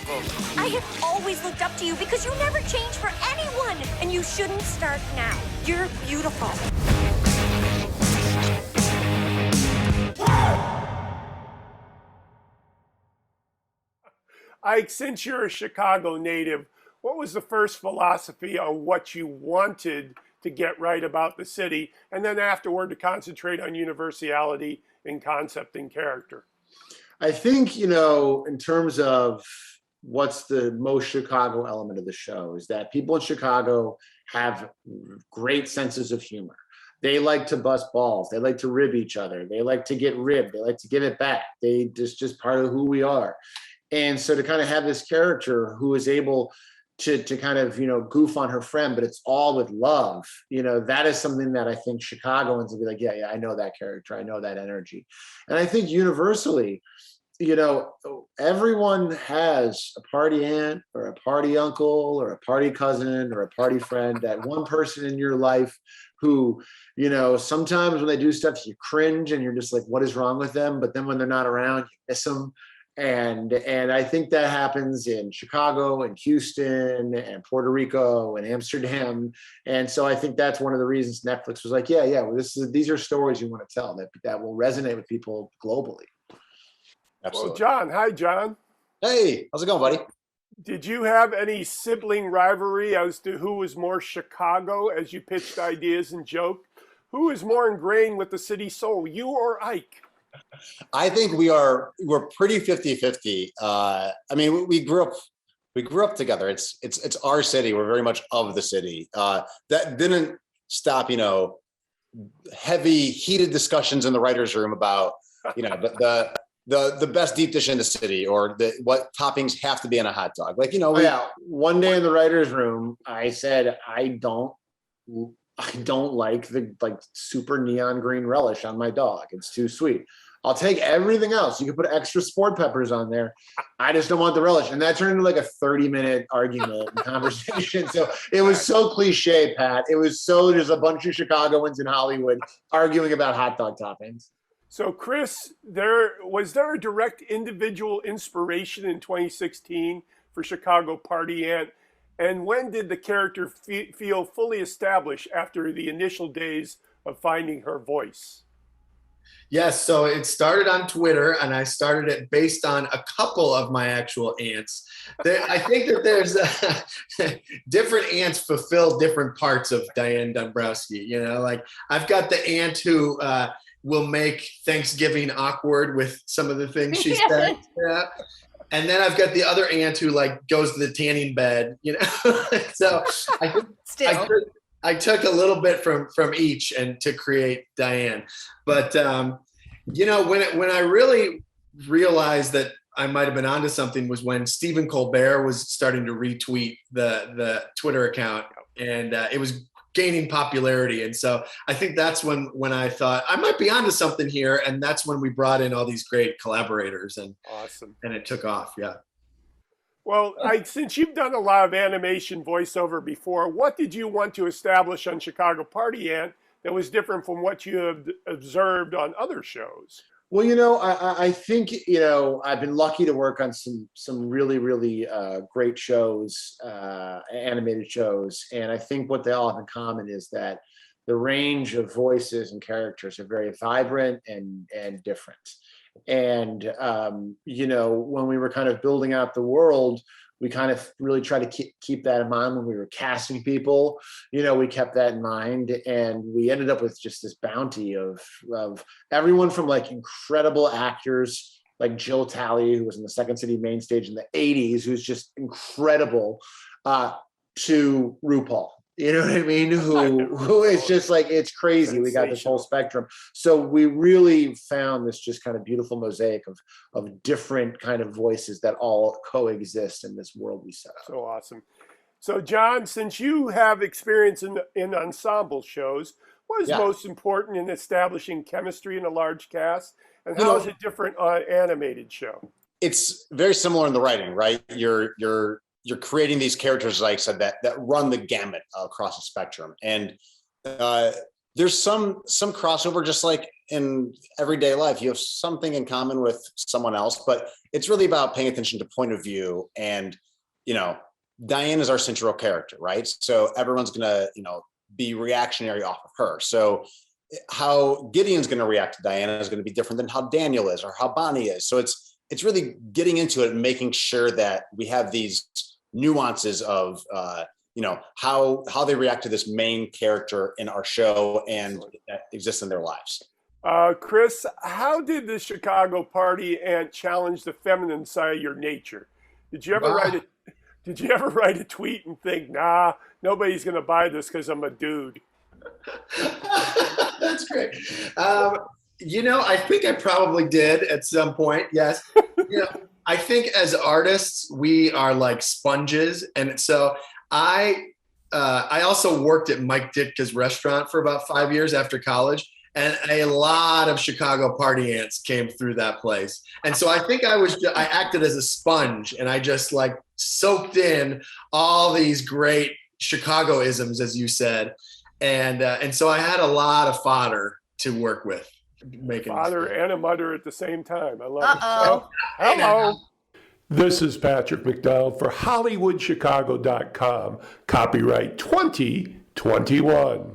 beautiful. I have always looked up to you because you never change for anyone. And you shouldn't start now. You're beautiful. Ike, since you're a Chicago native, what was the first philosophy on what you wanted to get right about the city, and then afterward to concentrate on universality in concept and character? I think, in terms of what's the most Chicago element of the show is that people in Chicago have great senses of humor. They like to bust balls. They like to rib each other. They like to get ribbed. They like to give it back. They just part of who we are. And so to kind of have this character who is able to kind of, goof on her friend, but it's all with love, that is something that I think Chicagoans will be like, yeah, I know that character. I know that energy. And I think universally, everyone has a party aunt or a party uncle or a party cousin or a party friend, that one person in your life who, sometimes when they do stuff, you cringe and you're just like, what is wrong with them? But then when they're not around, you miss them. And I think that happens in Chicago and Houston and Puerto Rico and Amsterdam. And so I think that's one of the reasons Netflix was like, well, these are stories you want to tell that will resonate with people globally. Absolutely. Well, John, hi, John. Hey, how's it going, buddy? Did you have any sibling rivalry as to who was more Chicago as you pitched ideas and joked? Who is more ingrained with the city soul, you or Ike? I think we're pretty 50-50. We grew up together. It's our city. We're very much of the city. That didn't stop, heavy, heated discussions in the writer's room about, the best deep dish in the city, or what toppings have to be in a hot dog. One day in the writer's room, I said, I don't like the super neon green relish on my dog. It's too sweet. I'll take everything else. You can put extra sport peppers on there. I just don't want the relish. And that turned into like a 30-minute argument and conversation. So it was so cliche, Pat. It was so just a bunch of Chicagoans in Hollywood arguing about hot dog toppings. So Chris, was there a direct individual inspiration in 2016 for Chicago Party Aunt? And when did the character feel fully established after the initial days of finding her voice? Yes, so it started on Twitter, and I started it based on a couple of my actual aunts. I think that there's different aunts fulfill different parts of Diane Dombrowski. I've got the aunt who will make Thanksgiving awkward with some of the things she said. Yeah. And then I've got the other aunt who goes to the tanning bed, So I took a little bit from each and to create Diane. But when I really realized that I might have been onto something was when Stephen Colbert was starting to retweet the Twitter account, and it was gaining popularity. And so I think that's when I thought I might be onto something here. And that's when we brought in all these great collaborators, and awesome. And it took off. Yeah. Well, since you've done a lot of animation voiceover before, what did you want to establish on Chicago Party Aunt that was different from what you have observed on other shows? Well, I think, I've been lucky to work on some really, really great shows, animated shows. And I think what they all have in common is that the range of voices and characters are very vibrant and different. And, when we were kind of building out the world, we kind of really tried to keep that in mind when we were casting people. We kept that in mind, and we ended up with just this bounty of everyone from incredible actors like Jill Talley, who was in the Second City main stage in the 80s, who's just incredible, to RuPaul. You know what I mean? Who is just it's crazy. We got this whole spectrum. So we really found this just kind of beautiful mosaic of different kind of voices that all coexist in this world we set up. So awesome. So John, since you have experience in ensemble shows, what is most important in establishing chemistry in a large cast? And how is it different on an animated show? It's very similar in the writing, right? You're creating these characters, like I said, that run the gamut across the spectrum. And there's some crossover, just like in everyday life, you have something in common with someone else, but it's really about paying attention to point of view. And, Diane is our central character, right? So everyone's going to, be reactionary off of her. So how Gideon's going to react to Diana is going to be different than how Daniel is or how Bonnie is. So it's really getting into it and making sure that we have these nuances of, how they react to this main character in our show and that exists in their lives. Chris, how did the Chicago Party Ant challenge the feminine side of your nature? Did you ever write a tweet and think, nah, nobody's going to buy this because I'm a dude? That's great. I think I probably did at some point. Yes. I think as artists, we are like sponges. And so I also worked at Mike Ditka's restaurant for about 5 years after college. And a lot of Chicago party ants came through that place. And so I think I acted as a sponge, and I just like soaked in all these great Chicagoisms, as you said. And so I had a lot of fodder to work with. Father and a mother at the same time. I love it. Uh-oh. Hello. This is Patrick McDonald for HollywoodChicago.com. Copyright 2021.